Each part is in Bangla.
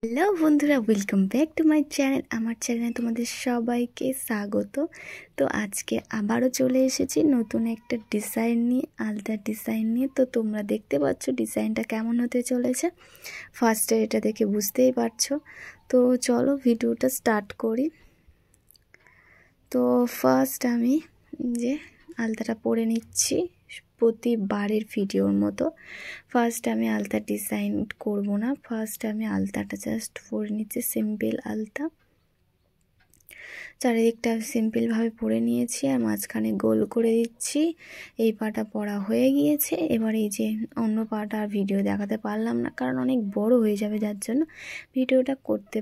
হ্যালো বন্ধুরা, welcome back to my channel. আমার চ্যানেলে তোমাদের সবাইকে স্বাগত। তো আজকে আবারও চলে এসেছি নতুন একটা ডিজাইন নিয়ে, আলতা ডিজাইন নিয়ে। তো তোমরা দেখতে পাচ্ছ ডিজাইনটা কেমন হতে চলেছে। ফার্স্টে এটা দেখে বুঝতেই পারছো। তো চলো ভিডিওটা স্টার্ট করি। তো ফার্স্ট আমি যে আলতাটা পরে নিচ্ছি প্রতিবারের ভিডিওর মতো। ফার্স্ট আমি আলতা ডিজাইন করব না, ফার্স্ট আমি আলতাটা জাস্ট পরে নিচ্ছি সিম্পল আলতা। চারিদিকটা সিম্পলভাবে পরে নিয়েছি আর মাঝখানে গোল করে দিচ্ছি। এই পাটা পরা হয়ে গিয়েছে। এবার এই যে অন্য পাটা আর ভিডিও দেখাতে পারলাম না, কারণ অনেক বড় হয়ে যাবে, যার জন্য ভিডিওটা করতে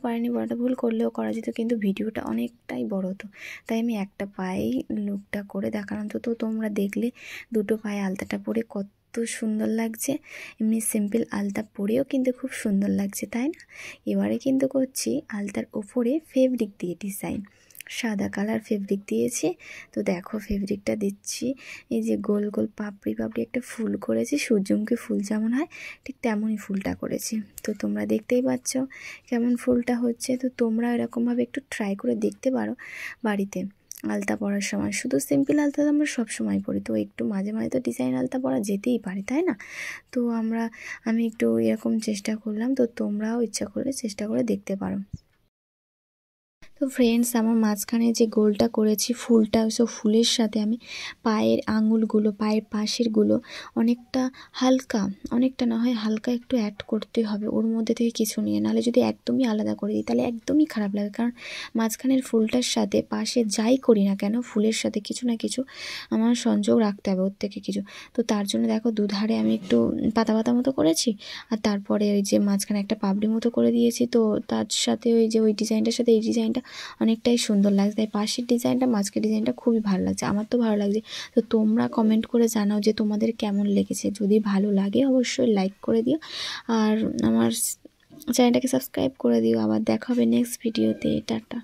পারিনি বলাটা ভুল, করলেও করা যেত, কিন্তু ভিডিওটা অনেকটাই বড় হতো, তাই আমি একটা পায়েই লুকটা করে দেখালাম। তো তোমরা দেখলে দুটো পায়ে আলতাটা পরে কত সুন্দর লাগছে। এমনি সিম্পল আলতা পরেও কিন্তু খুব সুন্দর লাগছে, তাই না? এবারে কিন্তু করছি আলতার ওপরে ফেব্রিক দিয়ে ডিজাইন। সাদা কালার ফেব্রিক দিয়েছি। তো দেখো ফেব্রিকটা দিচ্ছি, এই যে গোল গোল পাপড়ি একটা ফুল করেছি, সূর্যমুখী ফুল যেমন হয় ঠিক তেমনই ফুলটা করেছি। তো তোমরা দেখতেই পাচ্ছ কেমন ফুলটা হচ্ছে। তো তোমরা এরকমভাবে একটু ট্রাই করে দেখতে পারো বাড়িতে আলতা পরার সময়। শুধু সিম্পল আলতা তো আমরা সব সময় পরি, তো একটু মাঝে মাঝে তো ডিজাইন আলতা পরা যেতেই পারে, তাই না? তো আমি একটু এরকম চেষ্টা করলাম। তো তোমরাও ইচ্ছা করলে চেষ্টা করে দেখতে পারো। তো ফ্রেন্ডস, আমার মাঝখানে যে গোলটা করেছি ফুলটা, সো ফুলের সাথে আমি পায়ের আঙুলগুলো, পায়ের পাশেরগুলো অনেকটা অনেকটা না হয় হালকা একটু অ্যাড করতে হবে ওর মধ্যে থেকে কিছু নিয়ে, নাহলে যদি একদমই আলাদা করে দিই তাহলে একদমই খারাপ লাগে। কারণ মাঝখানের ফুলটার সাথে পাশে যাই করি না কেন ফুলের সাথে কিছু না কিছু আমার সংযোগ রাখতে হবে ওর থেকে কিছু। তো তার জন্য দেখো দুধারে আমি একটু পাতা পাতা মতো করেছি, আর তারপরে ওই যে মাঝখানে একটা পাপড়ি মতো করে দিয়েছি। তো তার সাথে ওই যে ওই ডিজাইনটার সাথে এই ডিজাইনটা অনেকটাই সুন্দর লাগছে, তাই পাশের ডিজাইনটা মাঝখানের ডিজাইনটা খুবই ভালো লাগছে, আমার তো ভালো লাগছে। তো তোমরা কমেন্ট করে জানাও যে তোমাদের কেমন লেগেছে। যদি ভালো লাগে অবশ্যই লাইক করে দিও, আর আমার চ্যানেলটাকে সাবস্ক্রাইব করে দিও। আবার দেখা হবে নেক্সট ভিডিওতে। টাটা।